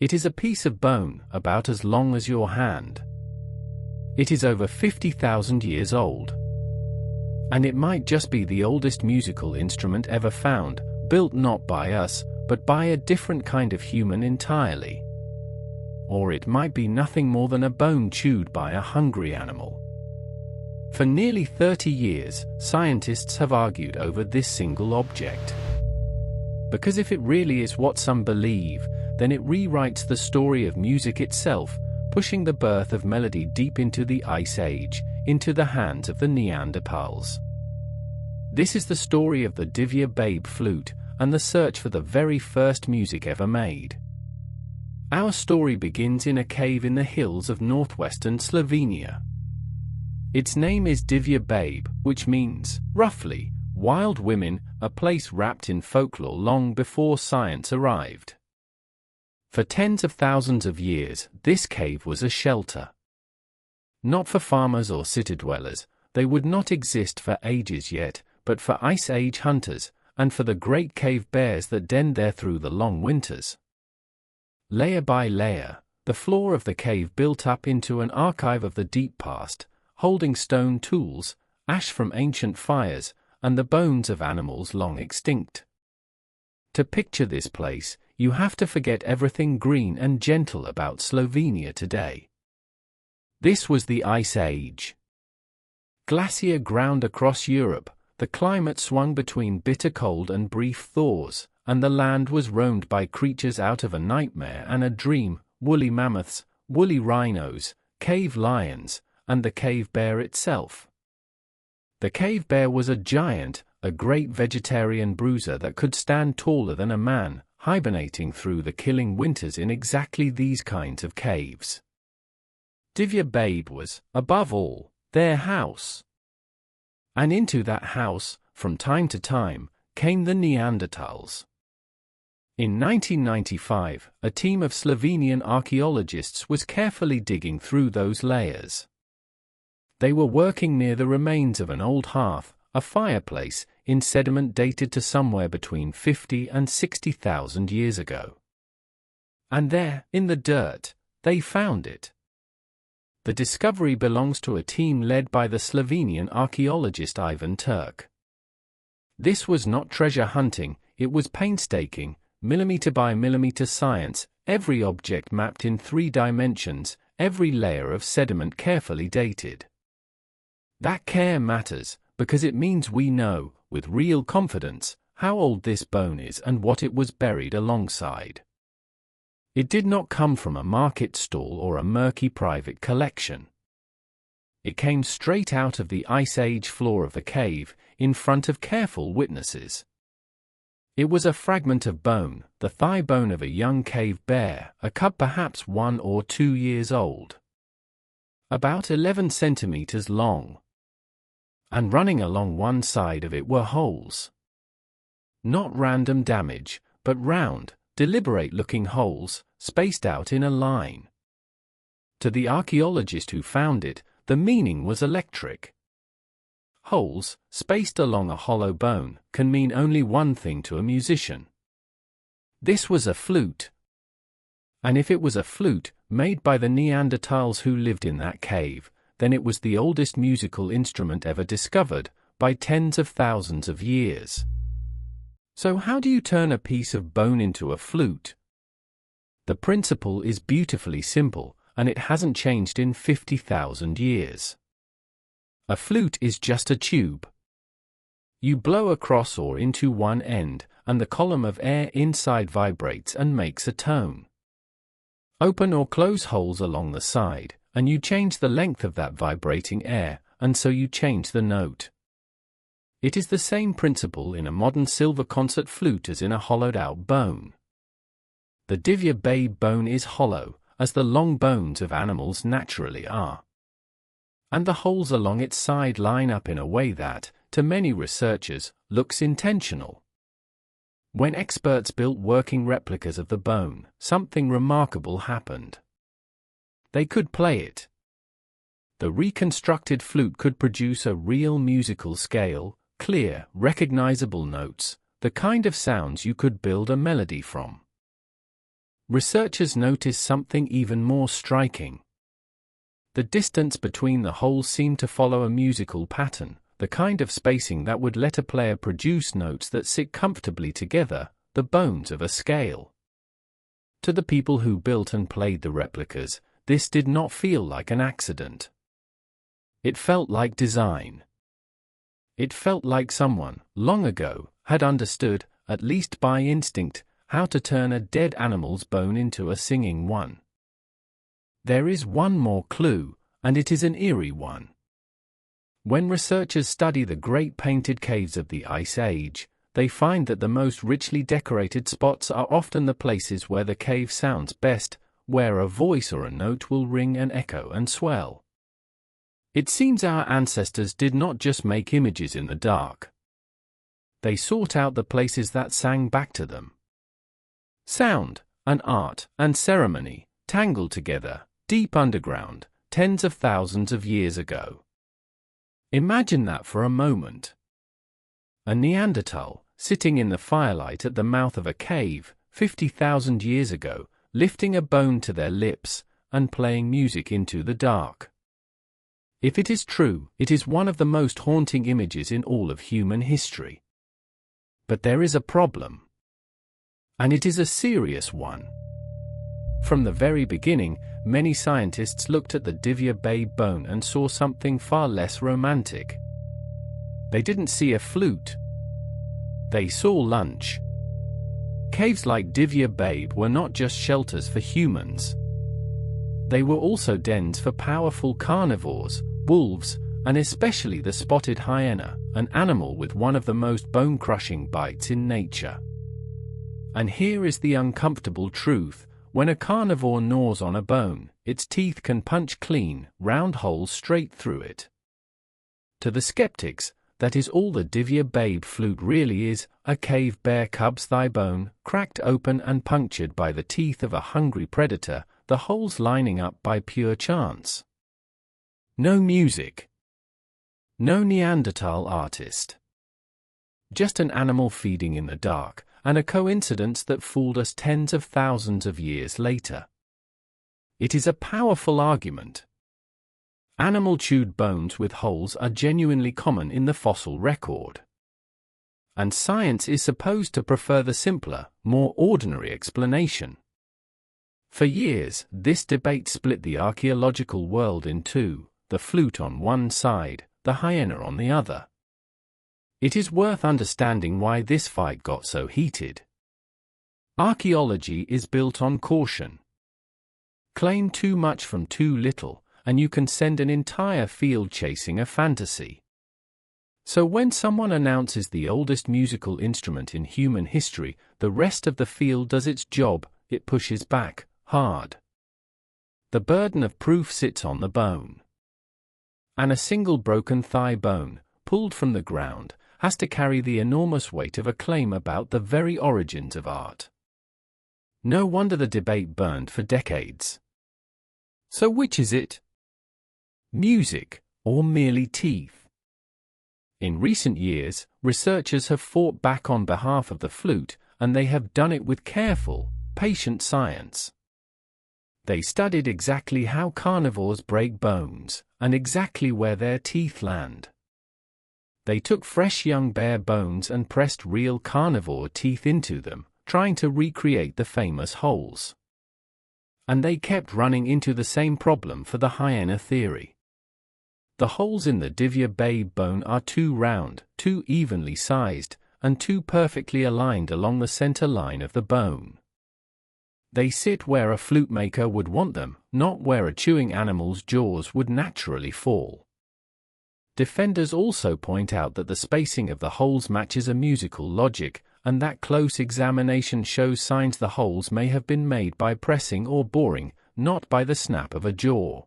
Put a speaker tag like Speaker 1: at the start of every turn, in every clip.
Speaker 1: It is a piece of bone about as long as your hand. It is over 50,000 years old. And it might just be the oldest musical instrument ever found, built not by us, but by a different kind of human entirely. Or it might be nothing more than a bone chewed by a hungry animal. For nearly 30 years, scientists have argued over this single object. Because if it really is what some believe, then it rewrites the story of music itself, pushing the birth of melody deep into the Ice Age, into the hands of the Neanderthals. This is the story of the Divje Babe flute, and the search for the very first music ever made. Our story begins in a cave in the hills of northwestern Slovenia. Its name is Divje Babe, which means, roughly, wild women, a place wrapped in folklore long before science arrived. For tens of thousands of years, this cave was a shelter. Not for farmers or city dwellers, they would not exist for ages yet, but for Ice Age hunters, and for the great cave bears that denned there through the long winters. Layer by layer, the floor of the cave built up into an archive of the deep past, holding stone tools, ash from ancient fires, and the bones of animals long extinct. To picture this place, you have to forget everything green and gentle about Slovenia today. This was the Ice Age. Glacier ground across Europe, the climate swung between bitter cold and brief thaws, and the land was roamed by creatures out of a nightmare and a dream: woolly mammoths, woolly rhinos, cave lions, and the cave bear itself. The cave bear was a giant, a great vegetarian bruiser that could stand taller than a man, hibernating through the killing winters in exactly these kinds of caves. Divje Babe was, above all, their house. And into that house, from time to time, came the Neanderthals. In 1995, a team of Slovenian archaeologists was carefully digging through those layers. They were working near the remains of an old hearth, a fireplace, in sediment dated to somewhere between 50 and 60,000 years ago. And there, in the dirt, they found it. The discovery belongs to a team led by the Slovenian archaeologist Ivan Turk. This was not treasure hunting, it was painstaking, millimeter by millimeter science, every object mapped in 3 dimensions, every layer of sediment carefully dated. That care matters, because it means we know, with real confidence, how old this bone is and what it was buried alongside. It did not come from a market stall or a murky private collection. It came straight out of the Ice Age floor of the cave, in front of careful witnesses. It was a fragment of bone, the thigh bone of a young cave bear, a cub perhaps 1 or 2 years old. About 11 centimeters long. And running along one side of it were holes. Not random damage, but round, deliberate-looking holes, spaced out in a line. To the archaeologist who found it, the meaning was electric. Holes, spaced along a hollow bone, can mean only one thing to a musician. This was a flute. And if it was a flute, made by the Neanderthals who lived in that cave, then it was the oldest musical instrument ever discovered, by tens of thousands of years. So how do you turn a piece of bone into a flute? The principle is beautifully simple, and it hasn't changed in 50,000 years. A flute is just a tube. You blow across or into one end, and the column of air inside vibrates and makes a tone. Open or close holes along the side, and you change the length of that vibrating air, and so you change the note. It is the same principle in a modern silver concert flute as in a hollowed-out bone. The Divje Babe bone is hollow, as the long bones of animals naturally are. And the holes along its side line up in a way that, to many researchers, looks intentional. When experts built working replicas of the bone, something remarkable happened. They could play it. The reconstructed flute could produce a real musical scale, clear, recognizable notes, the kind of sounds you could build a melody from. researchers notice something even more striking. The distance between the holes seemed to follow a musical pattern, the kind of spacing that would let a player produce notes that sit comfortably together, the bones of a scale. To the people who built and played the replicas, this did not feel like an accident. It felt like design. It felt like someone, long ago, had understood, at least by instinct, how to turn a dead animal's bone into a singing one. There is one more clue, and it is an eerie one. When researchers study the great painted caves of the Ice Age, they find that the most richly decorated spots are often the places where the cave sounds best, where a voice or a note will ring and echo and swell. It seems our ancestors did not just make images in the dark. They sought out the places that sang back to them. Sound, and art, and ceremony, tangled together, deep underground, tens of thousands of years ago. Imagine that for a moment. A Neanderthal, sitting in the firelight at the mouth of a cave, 50,000 years ago, lifting a bone to their lips, and playing music into the dark. If it is true, it is one of the most haunting images in all of human history. But there is a problem. And it is a serious one. From the very beginning, many scientists looked at the Divje Babe bone and saw something far less romantic. They didn't see a flute. They saw lunch. Caves like Divje Babe were not just shelters for humans. They were also dens for powerful carnivores, wolves, and especially the spotted hyena, an animal with one of the most bone-crushing bites in nature. And here is the uncomfortable truth: when a carnivore gnaws on a bone, its teeth can punch clean, round holes straight through it. To the skeptics, that is all the Divje Babe flute really is, a cave bear cub's thigh bone, cracked open and punctured by the teeth of a hungry predator, the holes lining up by pure chance. No music. No Neanderthal artist. Just an animal feeding in the dark, and a coincidence that fooled us tens of thousands of years later. It is a powerful argument. Animal-chewed bones with holes are genuinely common in the fossil record. And science is supposed to prefer the simpler, more ordinary explanation. For years, this debate split the archaeological world in two, the flute on one side, the hyena on the other. It is worth understanding why this fight got so heated. Archaeology is built on caution. Claim too much from too little, and you can send an entire field chasing a fantasy. So when someone announces the oldest musical instrument in human history, the rest of the field does its job, it pushes back, hard. The burden of proof sits on the bone. And a single broken thigh bone, pulled from the ground, has to carry the enormous weight of a claim about the very origins of art. No wonder the debate burned for decades. So which is it? Music, or merely teeth? In recent years, researchers have fought back on behalf of the flute, and they have done it with careful, patient science. They studied exactly how carnivores break bones, and exactly where their teeth land. They took fresh young bear bones and pressed real carnivore teeth into them, trying to recreate the famous holes. And they kept running into the same problem for the hyena theory. The holes in the Divje Babe bone are too round, too evenly sized, and too perfectly aligned along the center line of the bone. They sit where a flute maker would want them, not where a chewing animal's jaws would naturally fall. Defenders also point out that the spacing of the holes matches a musical logic, and that close examination shows signs the holes may have been made by pressing or boring, not by the snap of a jaw.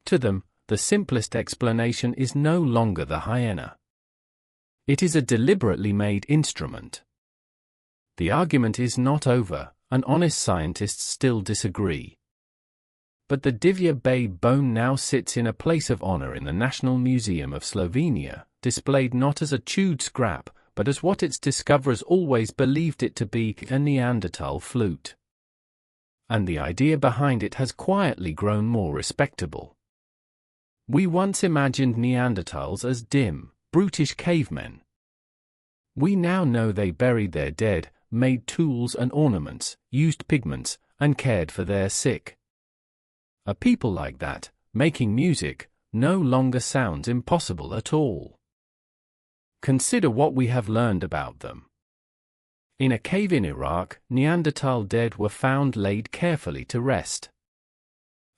Speaker 1: To them, the simplest explanation is no longer the hyena. It is a deliberately made instrument. The argument is not over, and honest scientists still disagree. But the Divje Babe bone now sits in a place of honor in the National Museum of Slovenia, displayed not as a chewed scrap, but as what its discoverers always believed it to be, a Neanderthal flute. and the idea behind it has quietly grown more respectable. We once imagined Neanderthals as dim, brutish cavemen. We now know they buried their dead, made tools and ornaments, used pigments, and cared for their sick. A people like that, making music, no longer sounds impossible at all. Consider what we have learned about them. In a cave in Iraq, Neanderthal dead were found laid carefully to rest.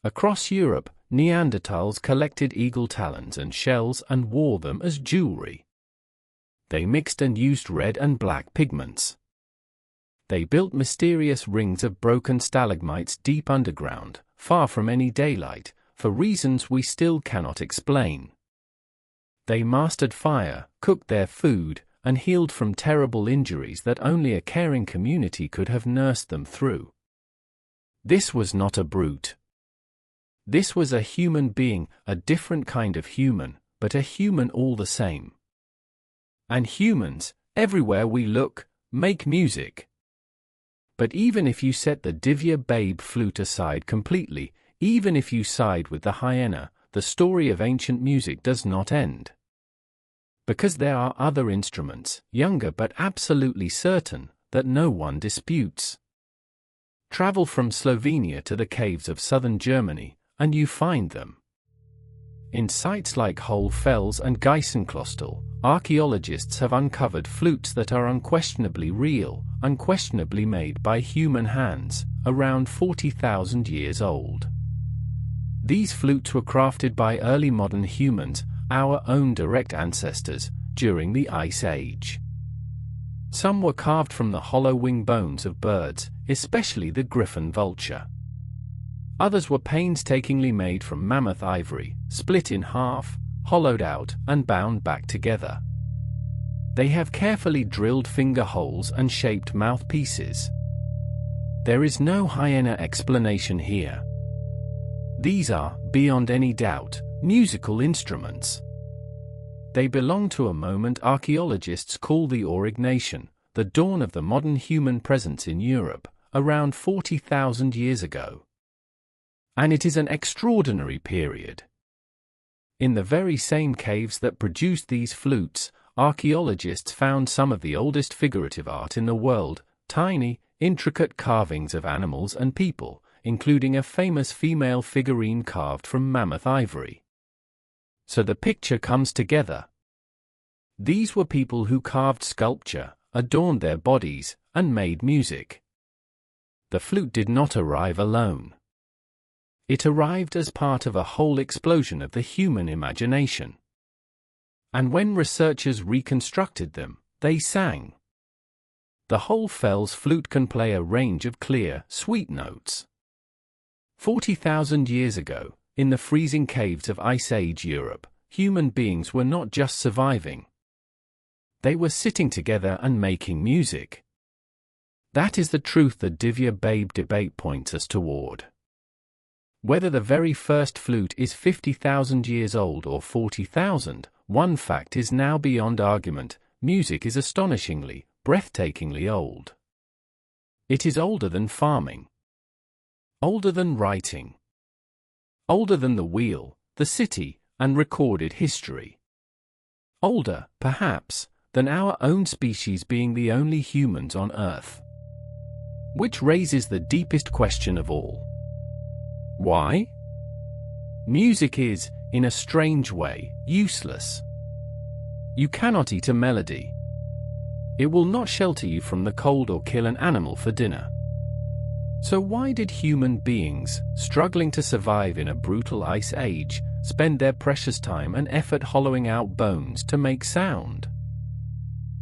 Speaker 1: Across Europe, Neanderthals collected eagle talons and shells and wore them as jewelry. They mixed and used red and black pigments. They built mysterious rings of broken stalagmites deep underground, far from any daylight, for reasons we still cannot explain. They mastered fire, cooked their food, and healed from terrible injuries that only a caring community could have nursed them through. This was not a brute. This was a human being, a different kind of human, but a human all the same. And humans, everywhere we look, make music. But even if you set the Divje Babe flute aside completely, even if you side with the hyena, the story of ancient music does not end. Because there are other instruments, younger but absolutely certain, that no one disputes. Travel from Slovenia to the caves of southern Germany, and you find them. In sites like Hohl Fels and Geissenklostel, archaeologists have uncovered flutes that are unquestionably real, unquestionably made by human hands, around 40,000 years old. These flutes were crafted by early modern humans, our own direct ancestors, during the Ice Age. Some were carved from the hollow wing bones of birds, especially the griffon vulture. Others were painstakingly made from mammoth ivory, split in half, hollowed out, and bound back together. They have carefully drilled finger holes and shaped mouthpieces. There is no hyena explanation here. These are, beyond any doubt, musical instruments. They belong to a moment archaeologists call the Aurignation, the dawn of the modern human presence in Europe, around 40,000 years ago. And it is an extraordinary period. In the very same caves that produced these flutes, archaeologists found some of the oldest figurative art in the world, tiny, intricate carvings of animals and people, including a famous female figurine carved from mammoth ivory. So the picture comes together. These were people who carved sculpture, adorned their bodies, and made music. The flute did not arrive alone. It arrived as part of a whole explosion of the human imagination. And when researchers reconstructed them, they sang. The Hohl Fels flute can play a range of clear, sweet notes. 40,000 years ago, in the freezing caves of Ice Age Europe, human beings were not just surviving. They were sitting together and making music. That is the truth the Divje Babe debate points us toward. Whether the very first flute is 50,000 years old or 40,000, one fact is now beyond argument: music is astonishingly, breathtakingly old. It is older than farming. Older than writing. Older than the wheel, the city, and recorded history. Older, perhaps, than our own species being the only humans on Earth. Which raises the deepest question of all. Why? Music is, in a strange way, useless. You cannot eat a melody. It will not shelter you from the cold or kill an animal for dinner. So why did human beings, struggling to survive in a brutal ice age, spend their precious time and effort hollowing out bones to make sound?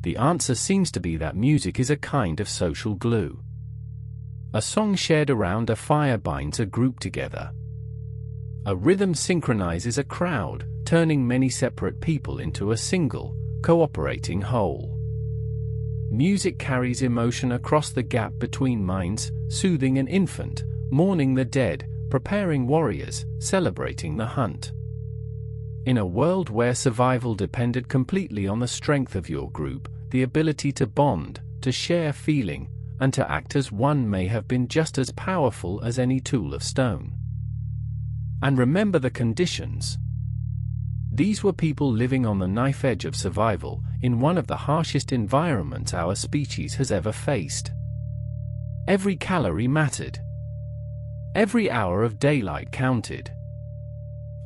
Speaker 1: The answer seems to be that music is a kind of social glue. A song shared around a fire binds a group together. A rhythm synchronizes a crowd, turning many separate people into a single, cooperating whole. Music carries emotion across the gap between minds, soothing an infant, mourning the dead, preparing warriors, celebrating the hunt. In a world where survival depended completely on the strength of your group, the ability to bond, to share feeling, and to act as one may have been just as powerful as any tool of stone. And remember the conditions. These were people living on the knife edge of survival, in one of the harshest environments our species has ever faced. Every calorie mattered. Every hour of daylight counted.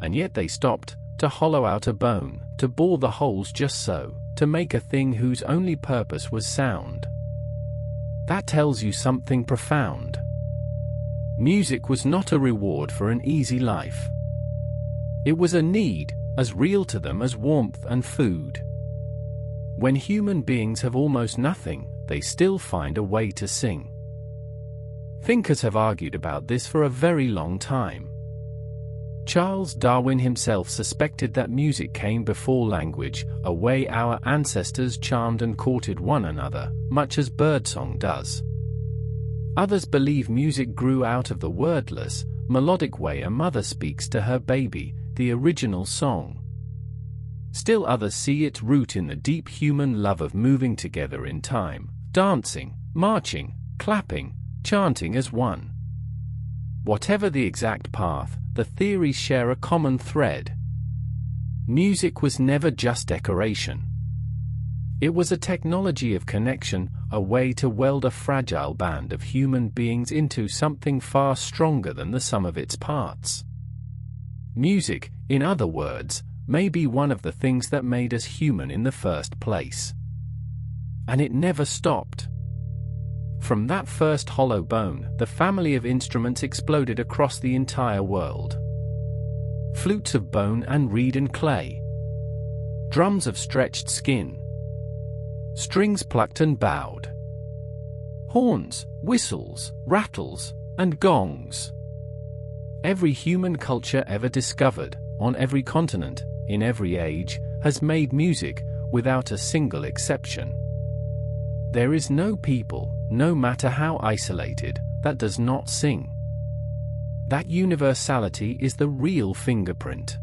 Speaker 1: And yet they stopped, to hollow out a bone, to bore the holes just so, to make a thing whose only purpose was sound. That tells you something profound. Music was not a reward for an easy life. It was a need, as real to them as warmth and food. When human beings have almost nothing, they still find a way to sing. Thinkers have argued about this for a very long time. Charles Darwin himself suspected that music came before language, a way our ancestors charmed and courted one another, much as birdsong does. Others believe music grew out of the wordless, melodic way a mother speaks to her baby, the original song. Still others see its root in the deep human love of moving together in time, dancing, marching, clapping, chanting as one. Whatever the exact path, the theories share a common thread. Music was never just decoration. It was a technology of connection, a way to weld a fragile band of human beings into something far stronger than the sum of its parts. Music, in other words, may be one of the things that made us human in the first place. And it never stopped. From that first hollow bone, the family of instruments exploded across the entire world. Flutes of bone and reed and clay. Drums of stretched skin. Strings plucked and bowed. Horns, whistles, rattles, and gongs. Every human culture ever discovered, on every continent, in every age, has made music, without a single exception. There is no people, no matter how isolated, that does not sing. That universality is the real fingerprint.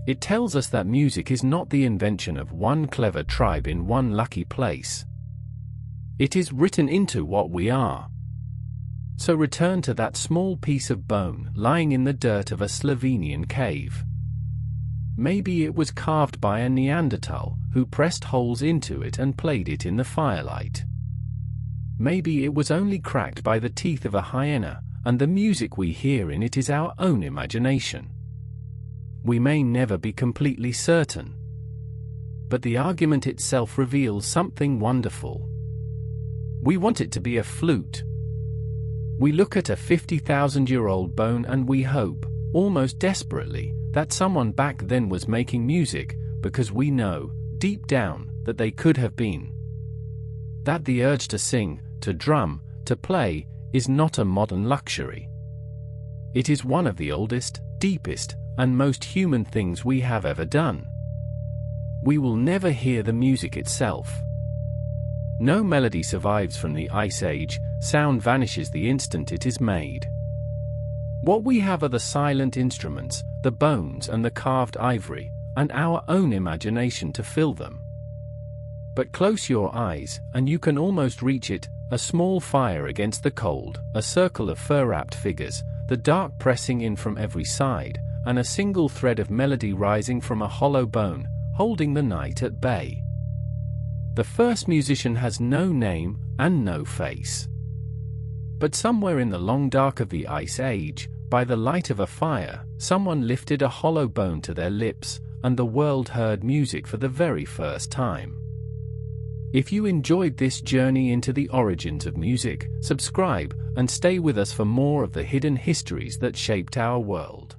Speaker 1: It tells us that music is not the invention of one clever tribe in one lucky place. It is written into what we are. So return to that small piece of bone lying in the dirt of a Slovenian cave. Maybe it was carved by a Neanderthal who pressed holes into it and played it in the firelight. Maybe it was only cracked by the teeth of a hyena, and the music we hear in it is our own imagination. We may never be completely certain. But the argument itself reveals something wonderful. We want it to be a flute. We look at a 50,000-year-old bone and we hope, almost desperately, that someone back then was making music, because we know, deep down, that they could have been. That the urge to sing, to drum, to play, is not a modern luxury. It is one of the oldest, deepest, and most human things we have ever done. We will never hear the music itself. No melody survives from the Ice Age, sound vanishes the instant it is made. What we have are the silent instruments, the bones and the carved ivory, and our own imagination to fill them. But close your eyes, and you can almost reach it, a small fire against the cold, a circle of fur-wrapped figures, the dark pressing in from every side, and a single thread of melody rising from a hollow bone, holding the night at bay. The first musician has no name and no face. But somewhere in the long dark of the Ice Age, by the light of a fire, someone lifted a hollow bone to their lips, and the world heard music for the very first time. If you enjoyed this journey into the origins of music, subscribe, and stay with us for more of the hidden histories that shaped our world.